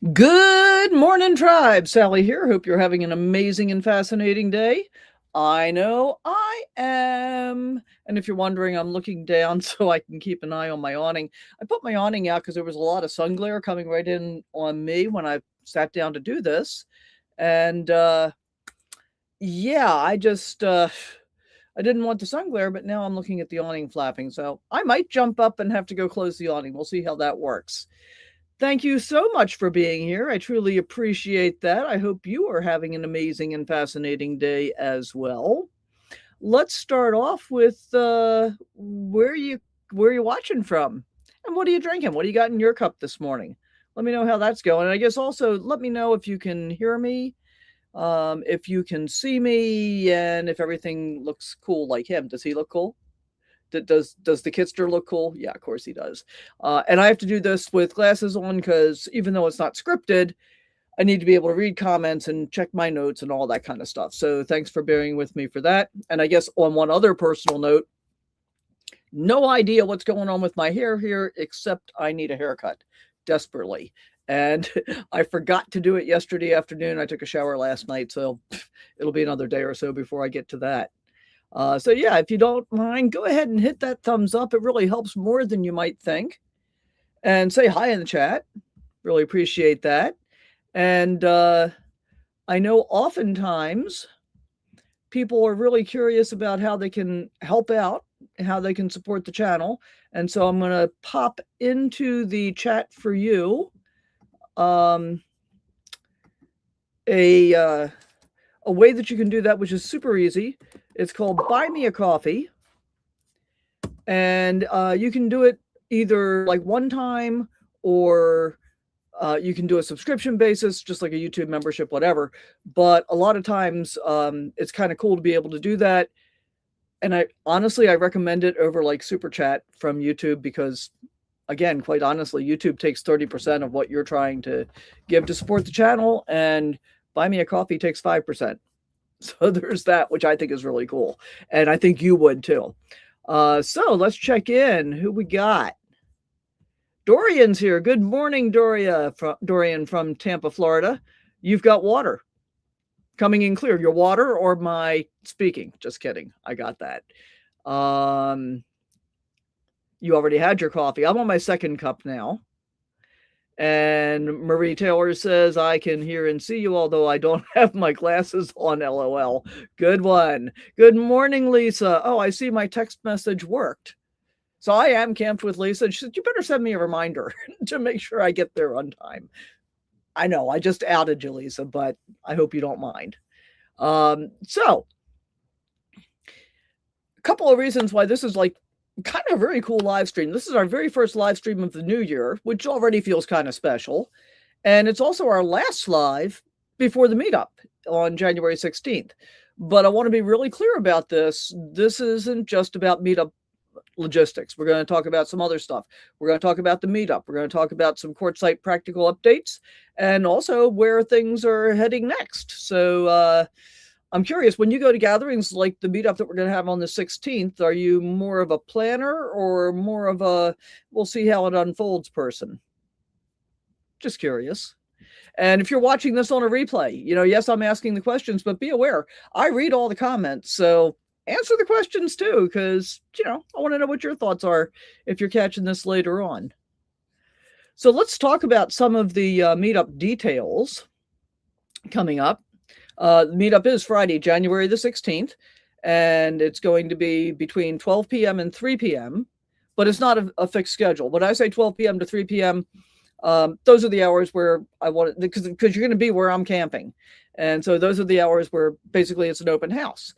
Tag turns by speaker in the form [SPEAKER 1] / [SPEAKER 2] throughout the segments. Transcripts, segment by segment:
[SPEAKER 1] Good morning, tribe. Sally here. Hope you're having an amazing and fascinating day. I know I am. And if you're wondering, I'm looking down so I can keep an eye on my awning. I put my awning out because there was a lot of sun glare coming right in on me when I sat down to do this. And yeah, I didn't want the sun glare, but now I'm looking at the awning flapping. So I might jump up and have to go close the awning. We'll see how that works. Thank you so much for being here. I truly appreciate that. I hope you are having an amazing and fascinating day as well. Let's start off with where you watching from, and what are you drinking? What do you got in your cup this morning? Let me know how that's going. And I guess also let me know if you can hear me, if you can see me, and if everything looks cool like him. Does he look cool? Does the Kitster look cool? Yeah, of course he does. And I have to do this with glasses on because even though it's not scripted, I need to be able to read comments and check my notes and all that kind of stuff. So thanks for bearing with me for that. And I guess on one other personal note, no idea what's going on with my hair here, except I need a haircut desperately. And I forgot to do it yesterday afternoon. I took a shower last night, so it'll be another day or so before I get to that. So yeah, if you don't mind, go ahead and hit that thumbs up. It really helps more than you might think. And say hi in the chat. Really appreciate that. And I know oftentimes people are really curious about how they can help out, how they can support the channel. And so I'm going to pop into the chat for you a way that you can do that, which is super easy. It's called Buy Me a Coffee. And you can do it either like one time or you can do a subscription basis, just like a YouTube membership, whatever. But a lot of times it's kind of cool to be able to do that. And I recommend it over like Super Chat from YouTube because, again, quite honestly, YouTube takes 30% of what you're trying to give to support the channel, and Buy Me a Coffee takes 5%. So there's that, which I think is really cool. And I think you would too. So let's check in. Who we got? Dorian's here. Good morning, Dorian from Tampa, Florida. You've got water coming in clear. Your water or my speaking? Just kidding. I got that. You already had your coffee. I'm on my second cup now. And Marie Taylor says, I can hear and see you, although I don't have my glasses on, LOL. Good one. Good morning, Lisa. Oh, I see my text message worked. So I am camped with Lisa. She said, you better send me a reminder to make sure I get there on time. I know, I just outed you, Lisa, but I hope you don't mind. So a couple of reasons why this is like kind of a very cool live stream. This is our very first live stream of the new year, which already feels kind of special. And it's also our last live before the meetup on January 16th. But I want to be really clear about this. This isn't just about meetup logistics. We're going to talk about some other stuff. We're going to talk about the meetup. We're going to talk about some Quartzsite practical updates and also where things are heading next. So I'm curious, when you go to gatherings like the meetup that we're going to have on the 16th, are you more of a planner or more of a we'll see how it unfolds person? Just curious. And if you're watching this on a replay, yes, I'm asking the questions, but be aware, I read all the comments. So answer the questions too, because, I want to know what your thoughts are if you're catching this later on. So let's talk about some of the meetup details coming up. The meetup is Friday, January the 16th, and it's going to be between 12 p.m. and 3 p.m., but it's not a fixed schedule. When I say 12 p.m. to 3 p.m., those are the hours where I want it, because you're going to be where I'm camping. And so those are the hours where basically it's an open house.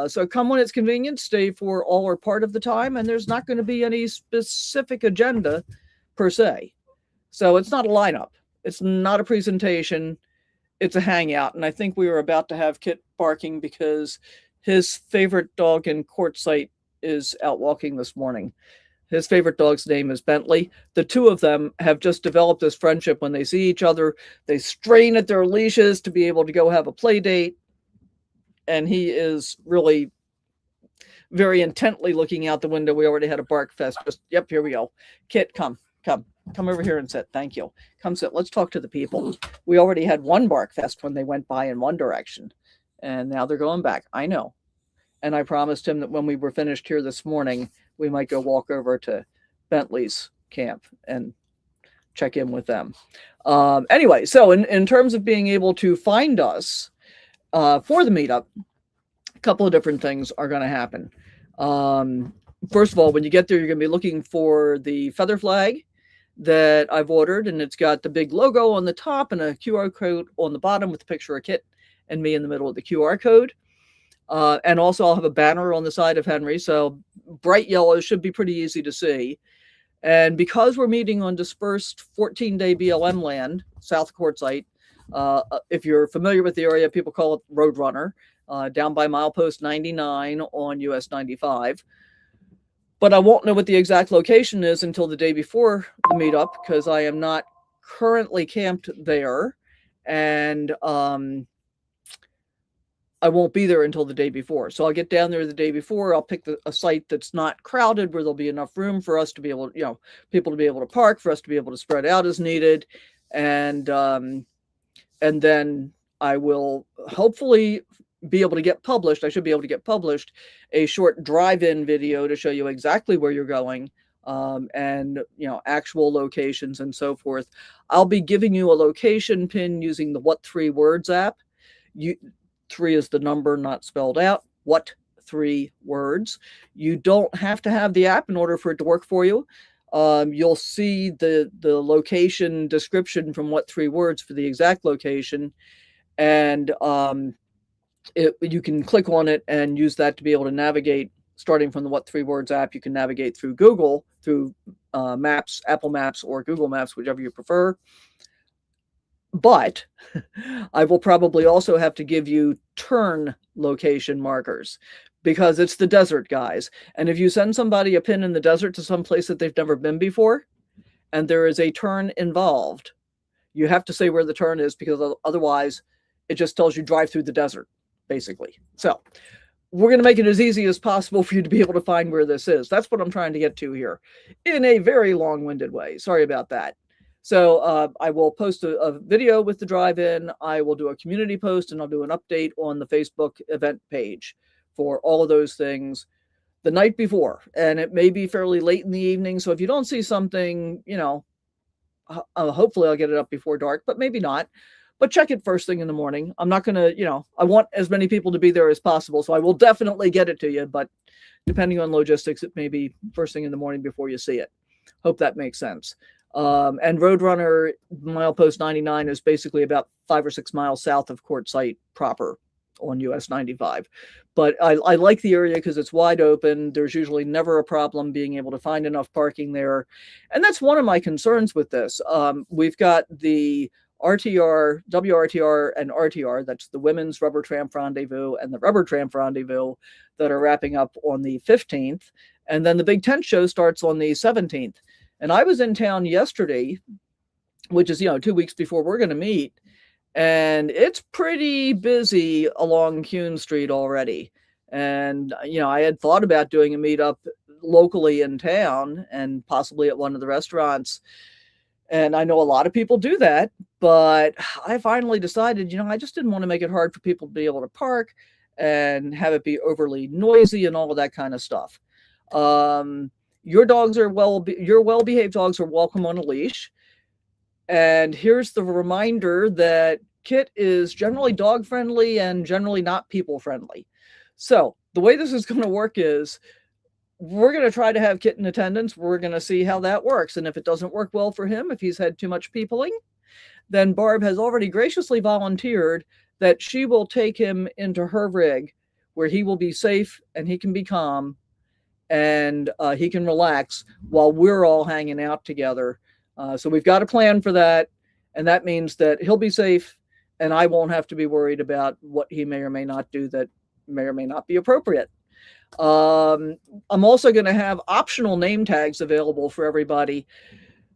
[SPEAKER 1] So come when it's convenient, stay for all or part of the time, and there's not going to be any specific agenda per se. So it's not a lineup. It's not a presentation. It's a hangout. And I think we were about to have Kit barking because his favorite dog in Quartzsite is out walking this morning. His favorite dog's name is Bentley. The two of them have just developed this friendship. When they see each other, they strain at their leashes to be able to go have a play date. And he is really very intently looking out the window. We already had a bark fest. Yep, here we go. Kit, come. Come over here and sit. Thank you. Come sit. Let's talk to the people. We already had one bark fest when they went by in one direction, and now they're going back. I know. And I promised him that when we were finished here this morning, we might go walk over to Bentley's camp and check in with them. Anyway, so in terms of being able to find us for the meetup, a couple of different things are going to happen. First of all, when you get there, you're going to be looking for the feather flag that I've ordered, and it's got the big logo on the top and a QR code on the bottom with a picture of Kit and me in the middle of the QR code. And also I'll have a banner on the side of Henry, so bright yellow should be pretty easy to see. And because we're meeting on dispersed 14-day BLM land, south of Quartzsite, if you're familiar with the area, people call it Roadrunner, down by milepost 99 on US 95. But I won't know what the exact location is until the day before the meetup, because I am not currently camped there, and I won't be there until the day before. So I'll get down there the day before. I'll pick a site that's not crowded, where there'll be enough room for us to be able to, people to be able to park, for us to be able to spread out as needed. And then I will hopefully be able to get published. I should be able to get published a short drive-in video to show you exactly where you're going, and actual locations and so forth. I'll be giving you a location pin using the What 3 Words app. 3 is the number, not spelled out. What 3 Words. You don't have to have the app in order for it to work for you. You'll see the location description from What 3 Words for the exact location, and you can click on it and use that to be able to navigate. Starting from the What 3 Words app, you can navigate through Google, through Maps, Apple Maps, or Google Maps, whichever you prefer. But I will probably also have to give you turn location markers, because it's the desert, guys. And if you send somebody a pin in the desert to some place that they've never been before, and there is a turn involved, you have to say where the turn is, because otherwise it just tells you drive through the desert, basically. So we're going to make it as easy as possible for you to be able to find where this is. That's what I'm trying to get to here in a very long-winded way. Sorry about that. So I will post a video with the drive-in. I will do a community post, and I'll do an update on the Facebook event page for all of those things the night before. And it may be fairly late in the evening. So if you don't see something, hopefully I'll get it up before dark, but maybe not. But check it first thing in the morning. I'm not going to, I want as many people to be there as possible. So I will definitely get it to you. But depending on logistics, it may be first thing in the morning before you see it. Hope that makes sense. And Roadrunner milepost 99 is basically about 5 or 6 miles south of Quartzsite proper on US 95. But I like the area because it's wide open. There's usually never a problem being able to find enough parking there. And that's one of my concerns with this. We've got the RTR, WRTR, and RTR, that's the Women's Rubber Tramp Rendezvous and the Rubber Tramp Rendezvous, that are wrapping up on the 15th. And then the big tent show starts on the 17th. And I was in town yesterday, which is, 2 weeks before we're going to meet. And it's pretty busy along Kuhn Street already. And, I had thought about doing a meetup locally in town and possibly at one of the restaurants. And I know a lot of people do that, but I finally decided, I just didn't want to make it hard for people to be able to park and have it be overly noisy and all of that kind of stuff. Your well-behaved dogs are welcome on a leash. And here's the reminder that Kit is generally dog friendly and generally not people friendly. So the way this is going to work is we're going to try to have Kit in attendance. We're going to see how that works. And if it doesn't work well for him, if he's had too much peopling, then Barb has already graciously volunteered that she will take him into her rig where he will be safe and he can be calm and he can relax while we're all hanging out together. So we've got a plan for that. And that means that he'll be safe and I won't have to be worried about what he may or may not do that may or may not be appropriate. I'm also going to have optional name tags available for everybody,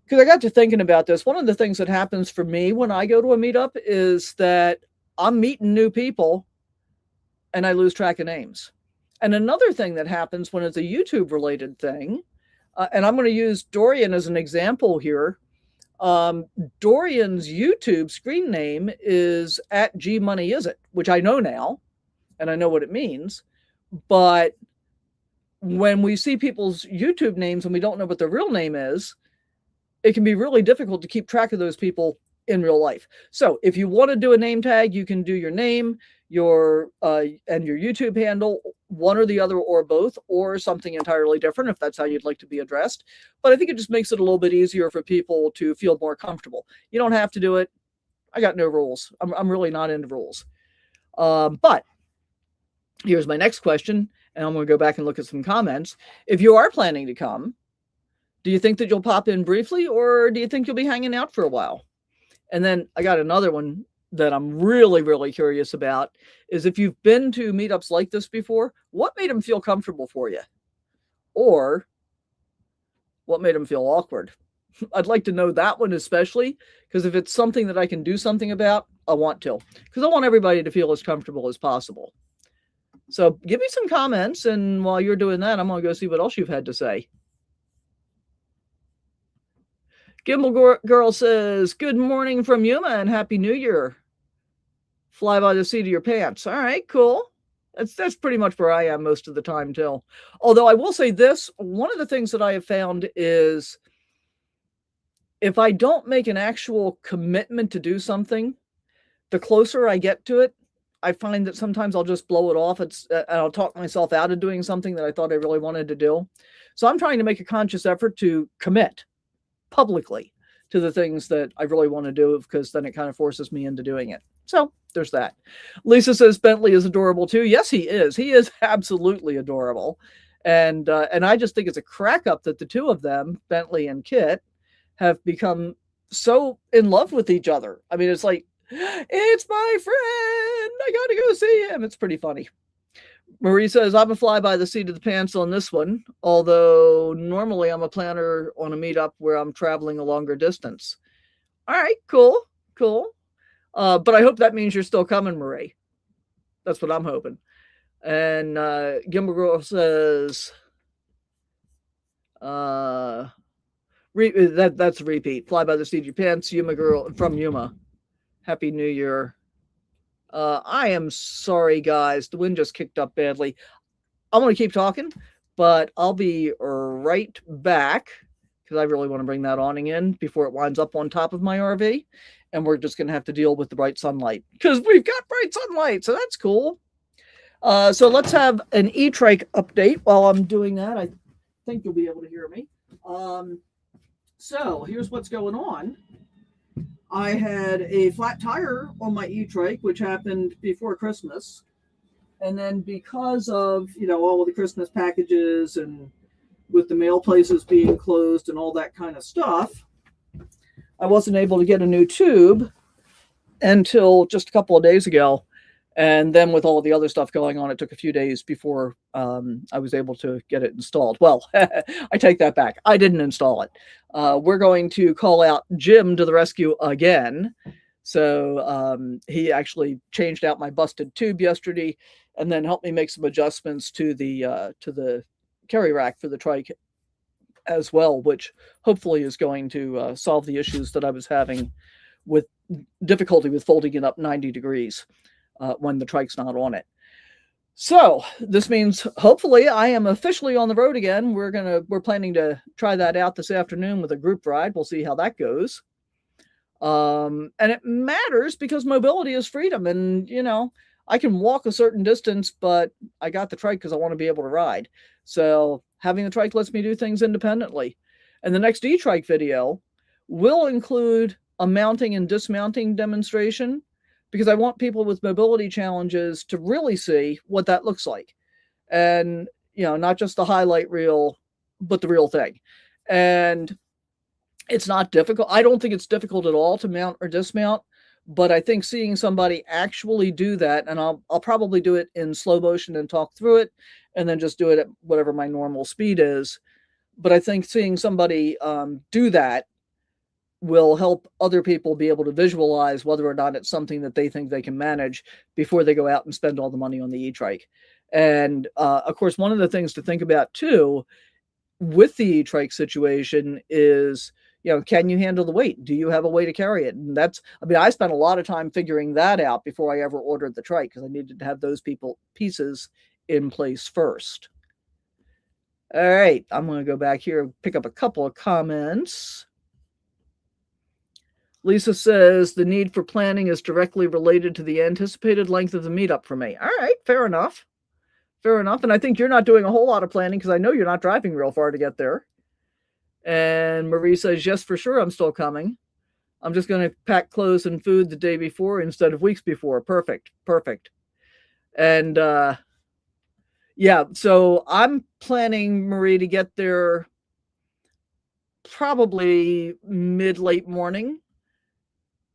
[SPEAKER 1] because I got to thinking about this. One of the things that happens for me when I go to a meetup is that I'm meeting new people and I lose track of names. And another thing that happens when it's a YouTube related thing, And I'm going to use Dorian as an example here. Dorian's YouTube screen name is @gmoneyisIt, which I know now, and I know what it means. But when we see people's YouTube names and we don't know what their real name is, it can be really difficult to keep track of those people in real life. So if you want to do a name tag, you can do your name, your and your YouTube handle, one or the other or both, or something entirely different if that's how you'd like to be addressed. But I think it just makes it a little bit easier for people to feel more comfortable. You don't have to do it. I got no rules. I'm really not into rules. But here's my next question, and I'm going to go back and look at some comments. If you are planning to come, do you think that you'll pop in briefly, or do you think you'll be hanging out for a while? And then I got another one that I'm really, really curious about is if you've been to meetups like this before, what made them feel comfortable for you? Or what made them feel awkward? I'd like to know that one especially, because if it's something that I can do something about, I want to, because I want everybody to feel as comfortable as possible. So give me some comments, and while you're doing that, I'm going to go see what else you've had to say. Gimbal Girl says, good morning from Yuma and Happy New Year. Fly by the seat of your pants. All right, cool. That's pretty much where I am most of the time too. Although I will say this, one of the things that I have found is if I don't make an actual commitment to do something, the closer I get to it, I find that sometimes I'll just blow it off. And I'll talk myself out of doing something that I thought I really wanted to do. So I'm trying to make a conscious effort to commit publicly to the things that I really want to do, because then it kind of forces me into doing it. So there's that. Lisa says Bentley is adorable too. Yes, he is. He is absolutely adorable. And I just think it's a crack up that the two of them, Bentley and Kit, have become so in love with each other. I mean, it's like, it's my friend. I got to go see him. It's pretty funny. Marie says, I'm a fly by the seat of the pants on this one, although normally I'm a planner on a meetup where I'm traveling a longer distance. All right, cool. But I hope that means you're still coming, Marie. That's what I'm hoping. And Gimbal Girl says, that's a repeat. Fly by the seat of your pants, Yuma Girl from Yuma. Happy New Year. I am sorry, guys. The wind just kicked up badly. I'm going to keep talking, but I'll be right back because I really want to bring that awning in before it winds up on top of my RV. And we're just going to have to deal with the bright sunlight because we've got bright sunlight. So that's cool. So let's have an e-trike update while I'm doing that. I think you'll be able to hear me. So here's what's going on. I had a flat tire on my e-trike, which happened before Christmas. And then because of, all of the Christmas packages and with the mail places being closed and all that kind of stuff, I wasn't able to get a new tube until just a couple of days ago. And then with all of the other stuff going on, it took a few days before I was able to get it installed. Well, I take that back. I didn't install it. We're going to call out Jim to the rescue again. So he actually changed out my busted tube yesterday and then helped me make some adjustments to the carry rack for the trike as well, which hopefully is going to solve the issues that I was having with difficulty with folding it up 90 degrees. When the trike's not on it. So this means hopefully I am officially on the road again. We're planning to try that out this afternoon with a group ride. We'll see how that goes. And it matters because mobility is freedom. And, I can walk a certain distance, but I got the trike because I want to be able to ride. So having the trike lets me do things independently. And the next e-trike video will include a mounting and dismounting demonstration, because I want people with mobility challenges to really see what that looks like. And, not just the highlight reel, but the real thing. And it's not difficult. I don't think it's difficult at all to mount or dismount, but I think seeing somebody actually do that, and I'll probably do it in slow motion and talk through it, and then just do it at whatever my normal speed is. But I think seeing somebody do that will help other people be able to visualize whether or not it's something that they think they can manage before they go out and spend all the money on the e-trike. And of course, one of the things to think about too with the trike situation is, can you handle the weight? Do you have a way to carry it? And I spent a lot of time figuring that out before I ever ordered the trike, because I needed to have those pieces in place first. All right, I'm going to go back here and pick up a couple of comments. Lisa says the need for planning is directly related to the anticipated length of the meetup for me. All right, fair enough. Fair enough. And I think you're not doing a whole lot of planning, because I know you're not driving real far to get there. And Marie says, yes, for sure, I'm still coming. I'm just going to pack clothes and food the day before instead of weeks before. Perfect. And yeah, so I'm planning, Marie, to get there probably late morning.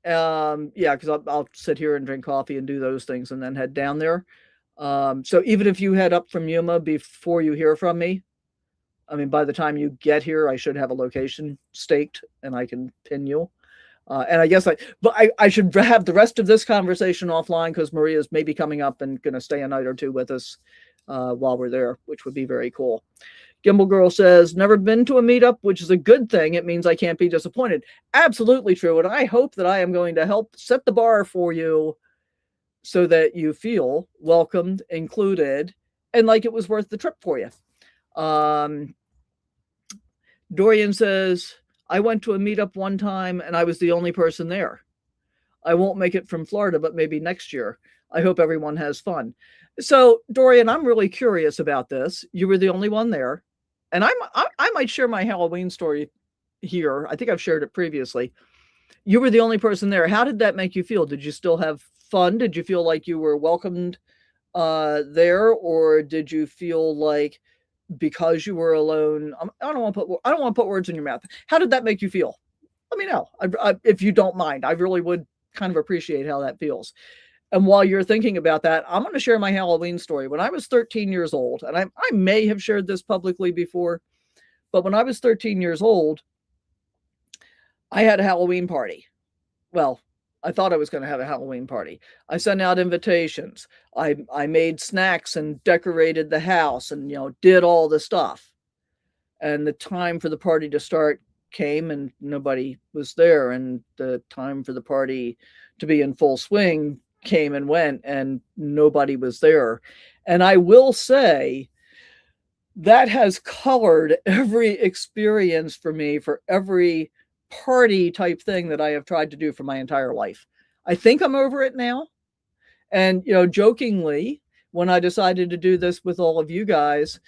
[SPEAKER 1] Yeah, because I'll sit here and drink coffee and do those things and then head down there. So even if you head up from Yuma before you hear from me, by the time you get here, I should have a location staked and I can pin you. And I guess I should have the rest of this conversation offline, because Maria's maybe coming up and going to stay a night or two with us while we're there, which would be very cool. Gimbal Girl says, never been to a meetup, which is a good thing. It means I can't be disappointed. Absolutely true. And I hope that I am going to help set the bar for you so that you feel welcomed, included, and like it was worth the trip for you. Dorian says, I went to a meetup one time and I was the only person there. I won't make it from Florida, but maybe next year. I hope everyone has fun. So, Dorian, I'm really curious about this. You were the only one there. And I might share my Halloween story here. I think I've shared it previously. You were the only person there. How did that make you feel? Did you still have fun? Did you feel like you were welcomed there? Or did you feel like, because you were alone, I don't want to put words in your mouth. How did that make you feel? Let me know, if you don't mind. I really would kind of appreciate how that feels. And while you're thinking about that, I'm going to share my Halloween story. When I was 13 years old, and I may have shared this publicly before, but when I was 13 years old, I had a Halloween party. Well, I thought I was going to have a Halloween party. I sent out invitations. I made snacks and decorated the house and, did all the stuff. And the time for the party to start came and nobody was there. And the time for the party to be in full swing came and went and nobody was there. And I will say that has colored every experience for me, for every party type thing that I have tried to do for my entire life. I think I'm over it now. And, jokingly, when I decided to do this with all of you guys,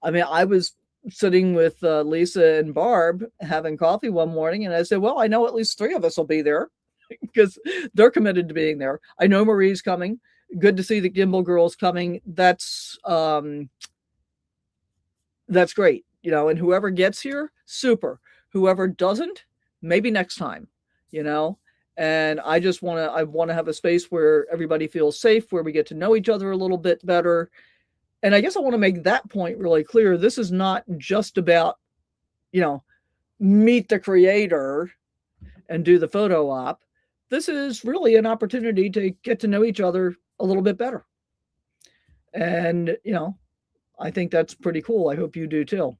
[SPEAKER 1] I was sitting with Lisa and Barb having coffee one morning, and I said, well, I know at least 3 of us will be there because they're committed to being there. I know Marie's coming. Good to see the Gimbal Girl's coming. That's great. And whoever gets here, super. Whoever doesn't, maybe next time, and I want to have a space where everybody feels safe, where we get to know each other a little bit better. And I guess I want to make that point really clear. This is not just about, meet the creator and do the photo op. This is really an opportunity to get to know each other a little bit better. And, I think that's pretty cool. I hope you do too.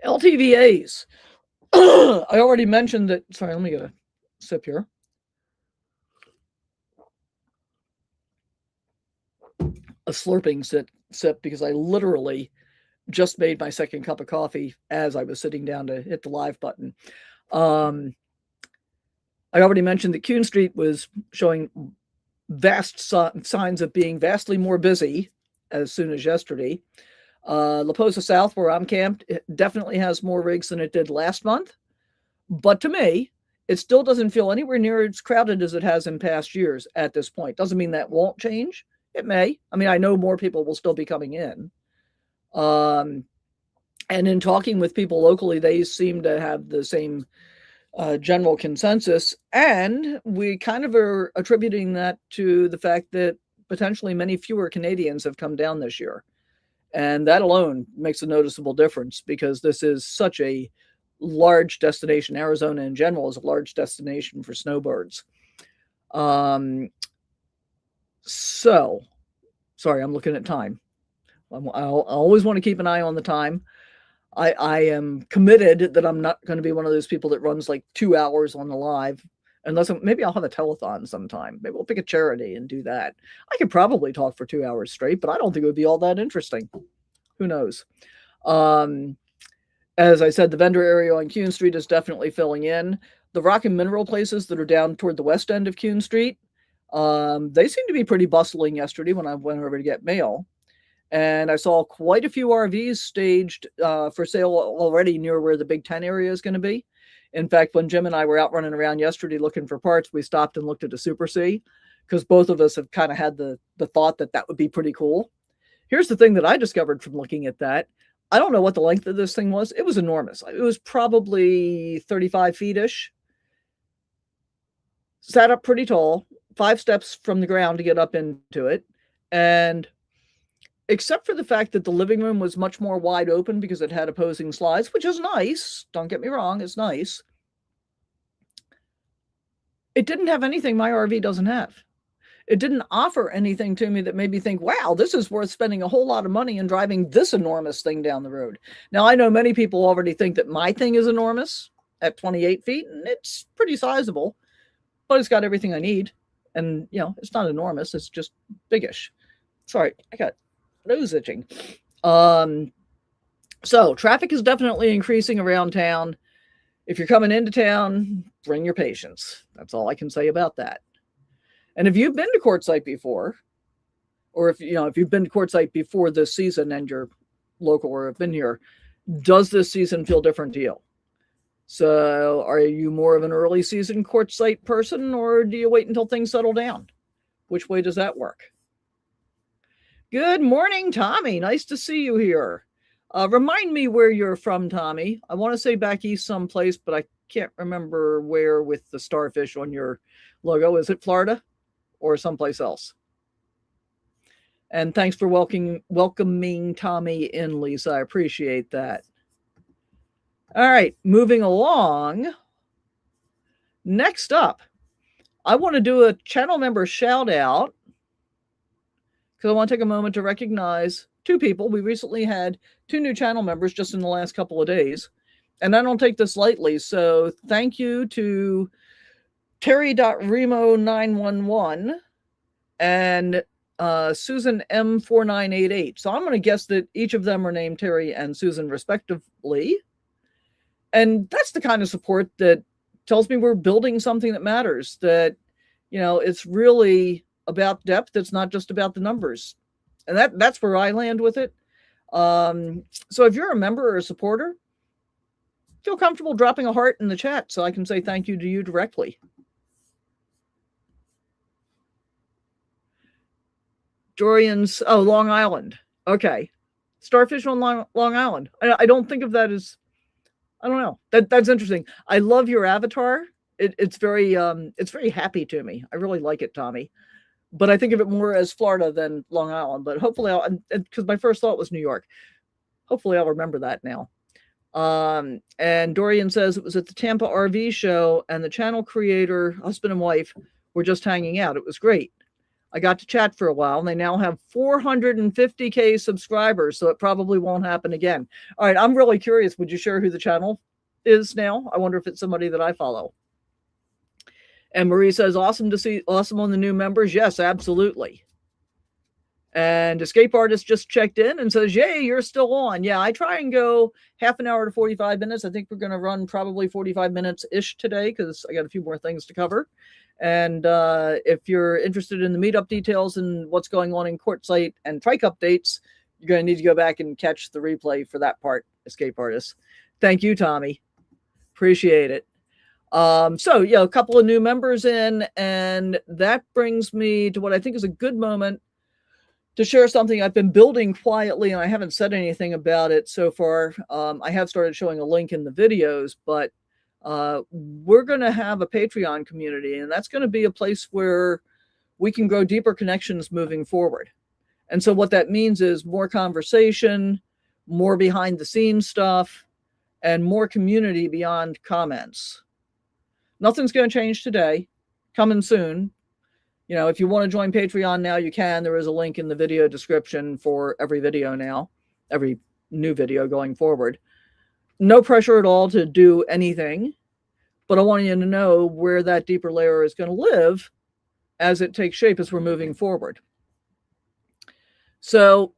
[SPEAKER 1] LTVAs. I already mentioned that. Sorry, let me get a sip here. A slurping sip because I literally just made my second cup of coffee as I was sitting down to hit the live button. I already mentioned that Kuhn Street was showing vast signs of being vastly more busy as soon as yesterday. La Posa South, where I'm camped, it definitely has more rigs than it did last month. But to me, it still doesn't feel anywhere near as crowded as it has in past years at this point. Doesn't mean that won't change. It may. I know more people will still be coming in. And in talking with people locally, they seem to have the same general consensus. And we kind of are attributing that to the fact that potentially many fewer Canadians have come down this year. And that alone makes a noticeable difference, because this is such a large destination. Arizona in general is a large destination for snowbirds. So, sorry, I'm looking at time. I always want to keep an eye on the time. I am committed that I'm not going to be one of those people that runs like 2 hours on the live. Unless maybe I'll have a telethon sometime. Maybe we'll pick a charity and do that. I could probably talk for 2 hours straight, but I don't think it would be all that interesting. Who knows? As I said, the vendor area on Kuhn Street is definitely filling in. The rock and mineral places that are down toward the west end of Kuhn Street, they seem to be pretty bustling yesterday when I went over to get mail. And I saw quite a few RVs staged for sale already near where the Big Ten area is going to be. In fact, when Jim and I were out running around yesterday looking for parts, we stopped and looked at a Super C because both of us have kind of had the thought that that would be pretty cool. Here's the thing that I discovered from looking at that. I don't know what the length of this thing was. It was enormous. It was probably 35 feet-ish. Sat up pretty tall, 5 steps from the ground to get up into it. And except for the fact that the living room was much more wide open because it had opposing slides, which is nice. Don't get me wrong, it's nice. It didn't have anything my RV doesn't have. It didn't offer anything to me that made me think, wow, this is worth spending a whole lot of money and driving this enormous thing down the road. Now, I know many people already think that my thing is enormous at 28 feet, and it's pretty sizable, but it's got everything I need. And, you know, it's not enormous. It's just biggish. Sorry, I got nose itching. So traffic is definitely increasing around town. If you're coming into town, bring your patience. That's all I can say about that. And if you've been to Quartzsite before, or if you've been to Quartzsite before this season and you're local or have been here, does this season feel different to you? So are you more of an early season Quartzsite person, or do you wait until things settle down? Which way does that work? Good morning, Tommy. Nice to see you here. Remind me where you're from, Tommy. I want to say back east someplace, but I can't remember where with the starfish on your logo. Is it Florida or someplace else? And thanks for welcoming Tommy in, Lisa. I appreciate that. All right, moving along. Next up, I want to do a channel member shout out because I want to take a moment to recognize 2 people. We recently had 2 new channel members just in the last couple of days, and I don't take this lightly. So thank you to Terry.Remo911 and Susan M4988. So I'm going to guess that each of them are named Terry and Susan respectively. And that's the kind of support that tells me we're building something that matters, that, you know, it's really about depth. It's not just about the numbers. And that's where I land with it. So if you're a member or a supporter, feel comfortable dropping a heart in the chat so I can say thank you to you directly. Dorian's, Long Island. Okay. Starfish on Long Island. I don't think of that as, I don't know. That's interesting. I love your avatar. It's very happy to me. I really like it, Tommy. But I think of it more as Florida than Long Island. But hopefully, because my first thought was New York. Hopefully, I'll remember that now. And Dorian says it was at the Tampa RV show, and the channel creator, husband and wife, were just hanging out. It was great. I got to chat for a while, and they now have 450K subscribers, so it probably won't happen again. All right, I'm really curious. Would you share who the channel is now? I wonder if it's somebody that I follow. And Marie says, awesome on the new members. Yes, absolutely. And Escape Artist just checked in and says, yay, you're still on. Yeah, I try and go half an hour to 45 minutes. I think we're going to run probably 45 minutes-ish today because I got a few more things to cover. And if you're interested in the meetup details and what's going on in Quartzsite and trike updates, you're going to need to go back and catch the replay for that part, Escape Artist. Thank you, Tommy. Appreciate it. So, yeah, a couple of new members in, and that brings me to what I think is a good moment to share something I've been building quietly, and I haven't said anything about it so far. I have started showing a link in the videos, but we're going to have a Patreon community, and that's going to be a place where we can grow deeper connections moving forward. And so what that means is more conversation, more behind the scenes stuff, and more community beyond comments. Nothing's going to change today. Coming soon. You know, if you want to join Patreon now, you can. There is a link in the video description for every video now, every new video going forward. No pressure at all to do anything, but I want you to know where that deeper layer is going to live as it takes shape as we're moving forward. So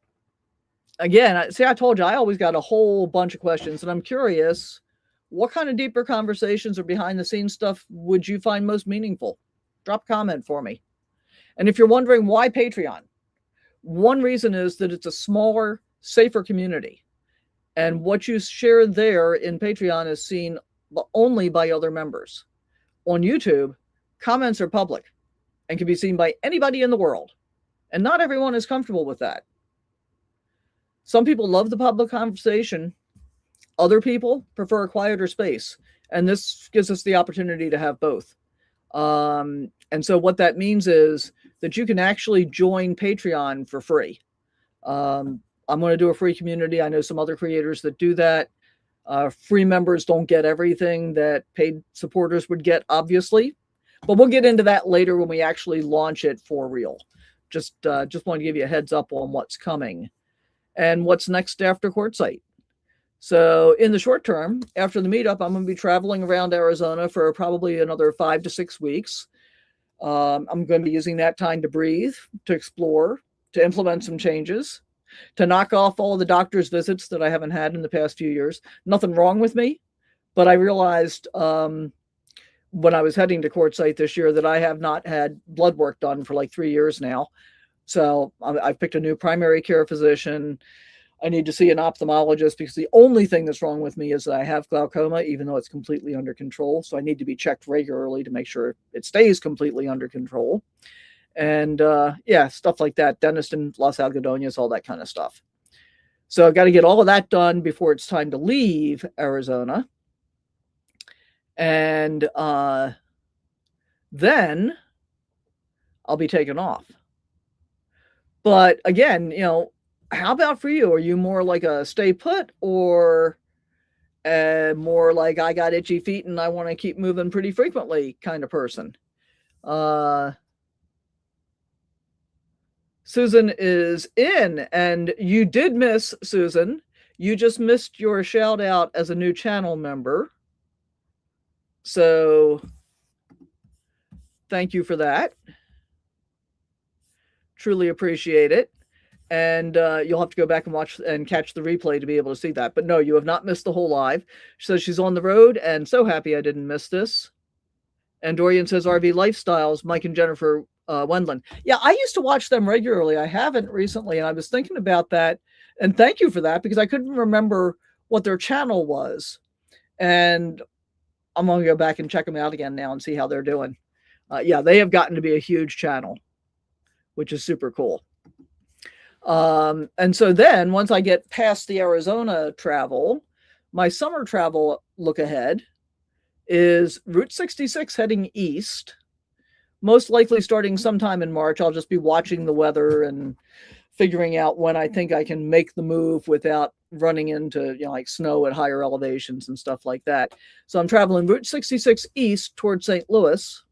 [SPEAKER 1] again, see, I told you, I always got a whole bunch of questions, and I'm curious, what kind of deeper conversations or behind the scenes stuff would you find most meaningful? Drop a comment for me. And if you're wondering why Patreon, one reason is that it's a smaller, safer community. And what you share there in Patreon is seen only by other members. On YouTube, comments are public and can be seen by anybody in the world. And not everyone is comfortable with that. Some people love the public conversation. Other people prefer a quieter space. And this gives us the opportunity to have both. And so what that means is that you can actually join Patreon for free. I'm going to do a free community. I know some other creators that do that. Free members don't get everything that paid supporters would get, obviously. But we'll get into that later when we actually launch it for real. Just want to give you a heads up on what's coming and what's next after Quartzsite. So in the short term, after the meetup, I'm going to be traveling around Arizona for probably another 5 to 6 weeks. I'm going to be using that time to breathe, to explore, to implement some changes, to knock off all the doctor's visits that I haven't had in the past few years. Nothing wrong with me, but I realized when I was heading to Quartzsite this year that I have not had blood work done for like 3 years now. So I've picked a new primary care physician. I need to see an ophthalmologist because the only thing that's wrong with me is that I have glaucoma, even though it's completely under control. So I need to be checked regularly to make sure it stays completely under control. And yeah, stuff like that. Dentist in Los Algodones, all that kind of stuff. So I've got to get all of that done before it's time to leave Arizona. And then I'll be taken off. But again, how about for you? Are you more like a stay put or more like I got itchy feet and I want to keep moving pretty frequently kind of person? Susan is in, and you did miss, Susan. You just missed your shout out as a new channel member. So thank you for that. Truly appreciate it. And you'll have to go back and watch and catch the replay to be able to see that. But no, you have not missed the whole live. She says she's on the road and so happy I didn't miss this. And Dorian says RV Lifestyles, Mike and Jennifer Wendland. Yeah, I used to watch them regularly. I haven't recently, and I was thinking about that. And thank you for that, because I couldn't remember what their channel was. And I'm going to go back and check them out again now and see how they're doing. Yeah, they have gotten to be a huge channel, which is super cool. And so then once I get past the Arizona travel, my summer travel look ahead is Route 66 heading east, most likely starting sometime in March. I'll just be watching the weather and figuring out when I think I can make the move without running into, like snow at higher elevations and stuff like that. So I'm traveling Route 66 east towards St. Louis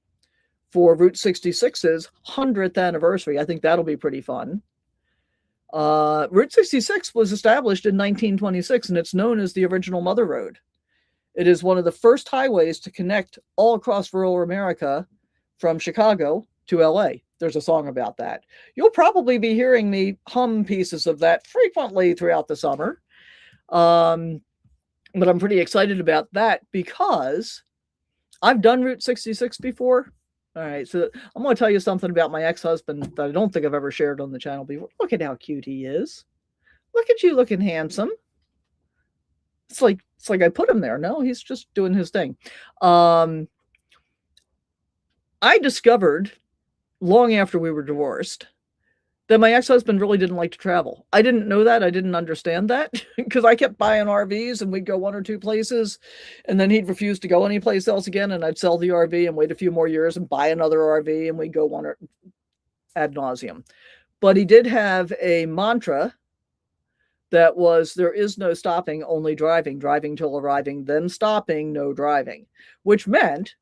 [SPEAKER 1] for Route 66's 100th anniversary. I think that'll be pretty fun. Route 66 was established in 1926, and it's known as the original Mother Road. It is one of the first highways to connect all across rural America from Chicago to LA. There's a song about that. You'll probably be hearing me hum pieces of that frequently throughout the summer. But I'm pretty excited about that because I've done Route 66 before. All right, so I'm going to tell you something about my ex-husband that I don't think I've ever shared on the channel before. Look at how cute he is. Look at you looking handsome. It's like I put him there. No, he's just doing his thing. I discovered long after we were divorced that my ex-husband really didn't like to travel. I didn't know that. I didn't understand that because I kept buying RVs and we'd go one or two places and then he'd refuse to go anyplace else again. And I'd sell the RV and wait a few more years and buy another RV and we'd go one or ad nauseum. But he did have a mantra that was, there is no stopping, only driving, driving till arriving, then stopping, no driving, which meant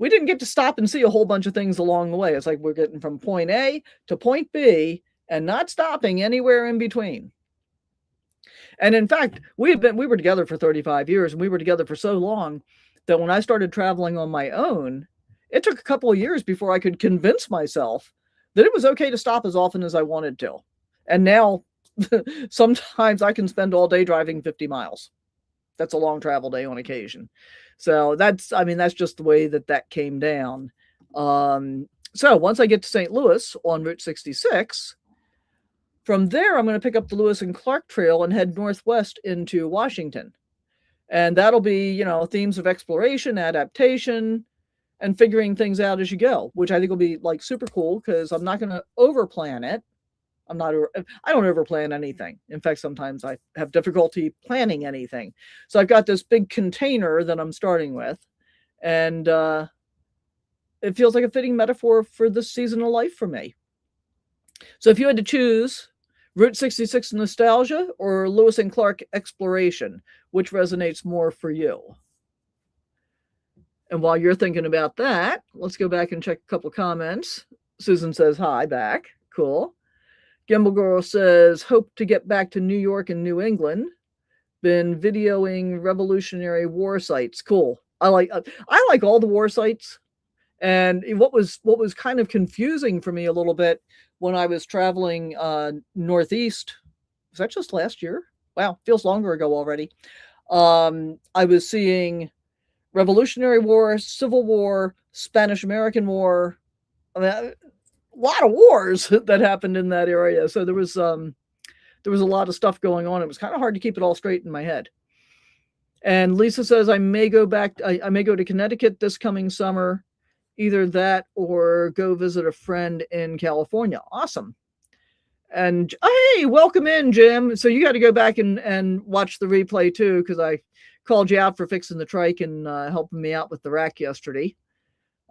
[SPEAKER 1] we didn't get to stop and see a whole bunch of things along the way. It's like we're getting from point A to point B and not stopping anywhere in between. And in fact, we were together for 35 years, and we were together for so long that when I started traveling on my own, it took a couple of years before I could convince myself that it was okay to stop as often as I wanted to. And now sometimes I can spend all day driving 50 miles. That's a long travel day on occasion. So that's just the way that came down. So once I get to St. Louis on Route 66, from there, I'm going to pick up the Lewis and Clark Trail and head northwest into Washington. And that'll be, themes of exploration, adaptation, and figuring things out as you go, which I think will be like super cool because I'm not going to overplan it. I don't overplan anything. In fact, sometimes I have difficulty planning anything. So I've got this big container that I'm starting with, and it feels like a fitting metaphor for this season of life for me. So if you had to choose Route 66 nostalgia or Lewis and Clark exploration, which resonates more for you? And while you're thinking about that, let's go back and check a couple comments. Susan says hi back. Cool. Gimbal Girl says, hope to get back to New York and New England. Been videoing Revolutionary War sites. Cool. I like all the war sites. And what was kind of confusing for me a little bit when I was traveling northeast, was that just last year? Wow, feels longer ago already. I was seeing Revolutionary War, Civil War, Spanish-American War. I mean, a lot of wars that happened in that area. So there was a lot of stuff going on. It was kind of hard to keep it all straight in my head. And Lisa says, I may go to Connecticut this coming summer. Either that or go visit a friend in California. Awesome. And hey, welcome in, Jim. So you got to go back and watch the replay too, because I called you out for fixing the trike and helping me out with the rack yesterday.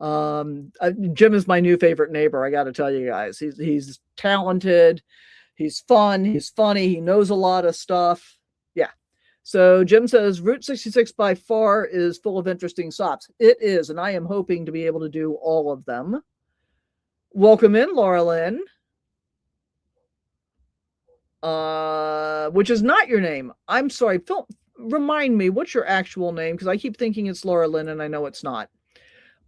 [SPEAKER 1] Jim is my new favorite neighbor. I got to tell you guys, he's talented, he's fun, he's funny, he knows a lot of stuff. Yeah. So Jim says Route 66 by far is full of interesting stops. It is, and I am hoping to be able to do all of them. Welcome in, Laura Lynn. Which is not your name. I'm sorry. Phil, remind me, what's your actual name? Because I keep thinking it's Laura Lynn, and I know it's not.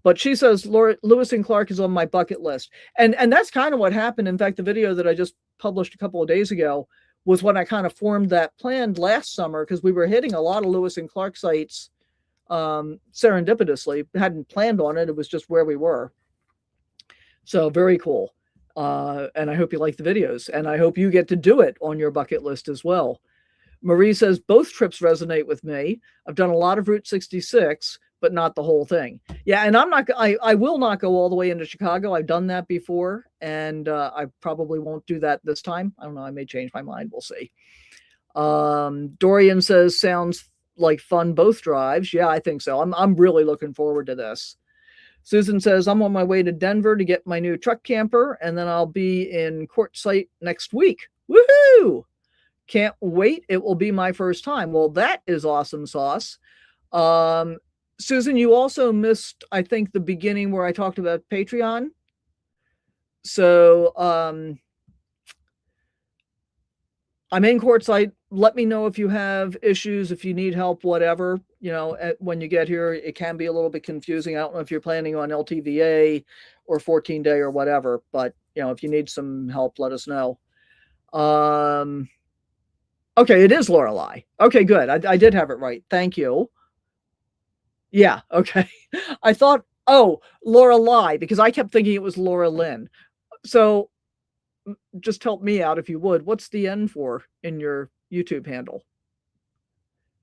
[SPEAKER 1] But she says Lewis and Clark is on my bucket list. And that's kind of what happened. In fact, the video that I just published a couple of days ago was when I kind of formed that plan last summer, because we were hitting a lot of Lewis and Clark sites serendipitously. Hadn't planned on it. It was just where we were. So very cool. And I hope you like the videos. And I hope you get to do it on your bucket list as well. Marie says, both trips resonate with me. I've done a lot of Route 66, but not the whole thing. Yeah, and I will not go all the way into Chicago. I've done that before, and I probably won't do that this time. I don't know. I may change my mind. We'll see. Dorian says, sounds like fun, both drives. Yeah, I think so. I'm really looking forward to this. Susan says, I'm on my way to Denver to get my new truck camper, and then I'll be in Quartzsite next week. Woohoo! Can't wait. It will be my first time. Well, that is awesome sauce. Susan, you also missed, I think, the beginning where I talked about Patreon. So I'm in Quartzsite. Let me know if you have issues, if you need help, whatever. When you get here, it can be a little bit confusing. I don't know if you're planning on LTVA or 14-day or whatever, but if you need some help, let us know. Okay, it is Lorelei. Okay, good. I did have it right. Thank you. Yeah, okay. I thought, Lorelei, because I kept thinking it was Laura Lynn. So just help me out if you would. What's the N for in your YouTube handle?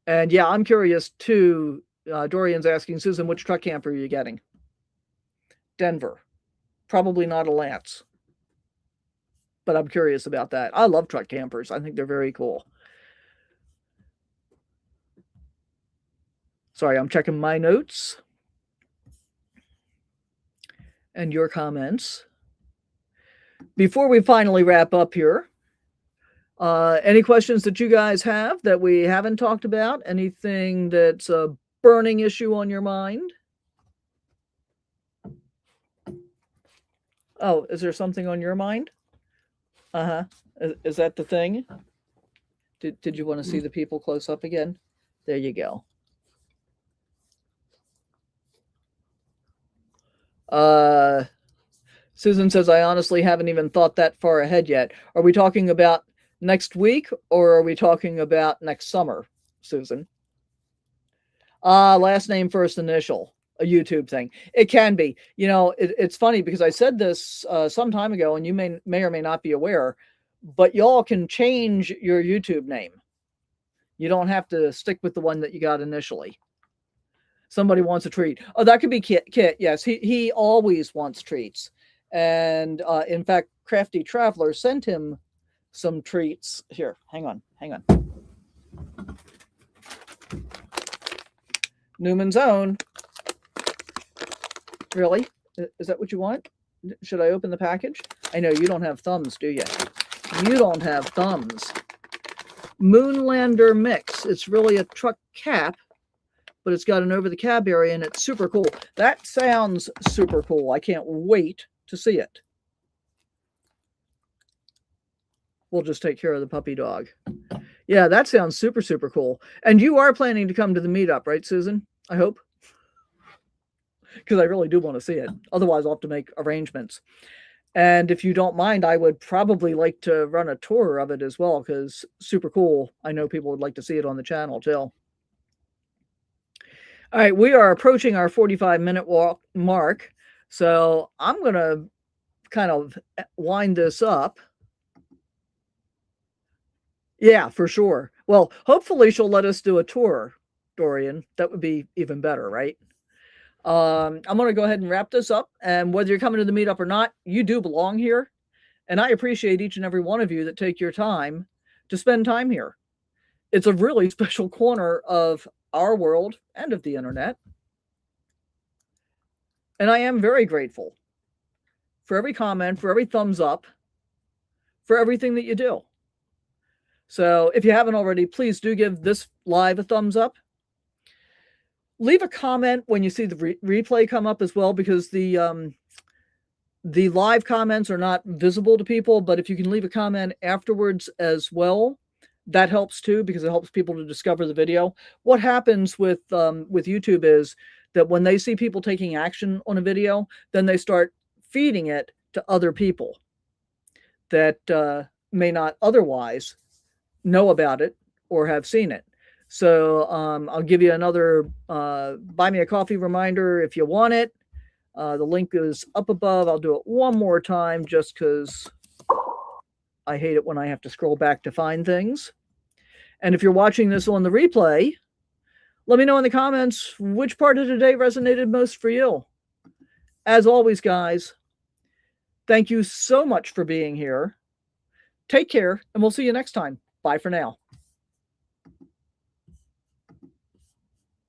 [SPEAKER 1] And yeah, I'm curious too. Dorian's asking, Susan, which truck camper are you getting? Denver. Probably not a Lance. But I'm curious about that. I love truck campers. I think they're very cool. Sorry, I'm checking my notes and your comments. Before we finally wrap up here, any questions that you guys have that we haven't talked about? Anything that's a burning issue on your mind? Oh, is there something on your mind? Is that the thing? Did you want to see the people close up again? There you go. Susan says, I honestly haven't even thought that far ahead yet. Are we talking about next week or are we talking about next summer, Susan? Last name, first initial, a YouTube thing. It can be. You know, it's funny because I said this some time ago, and you may or may not be aware, but y'all can change your YouTube name. You don't have to stick with the one that you got initially. Somebody wants a treat. Oh, that could be Kit. Yes, he always wants treats. And in fact, Crafty Traveler sent him some treats. Here, hang on. Newman's Own. Really? Is that what you want? Should I open the package? I know you don't have thumbs, do you? You don't have thumbs. Moonlander Mix. It's really a truck cap, but it's got an over-the-cab area, and it's super cool. That sounds super cool. I can't wait to see it. We'll just take care of the puppy dog. Yeah, that sounds super, super cool. And you are planning to come to the meetup, right, Susan? I hope. Because I really do want to see it. Otherwise, I'll have to make arrangements. And if you don't mind, I would probably like to run a tour of it as well, because super cool. I know people would like to see it on the channel, too. All right, we are approaching our 45-minute walk mark. So I'm going to kind of wind this up. Yeah, for sure. Well, hopefully she'll let us do a tour, Dorian. That would be even better, right? I'm going to go ahead and wrap this up. And whether you're coming to the meetup or not, you do belong here. And I appreciate each and every one of you that take your time to spend time here. It's a really special corner of our world and of the internet. And I am very grateful for every comment, for every thumbs up, for everything that you do. So if you haven't already, please do give this live a thumbs up. Leave a comment when you see the replay come up as well, because the live comments are not visible to people. But if you can leave a comment afterwards as well, that helps too, because it helps people to discover the video. What happens with YouTube is that when they see people taking action on a video, then they start feeding it to other people that may not otherwise know about it or have seen it. So I'll give you another buy me a coffee reminder if you want it. The link is up above. I'll do it one more time just because I hate it when I have to scroll back to find things. And if you're watching this on the replay, let me know in the comments which part of today resonated most for you. As always, guys, thank you so much for being here. Take care, and we'll see you next time. Bye for now.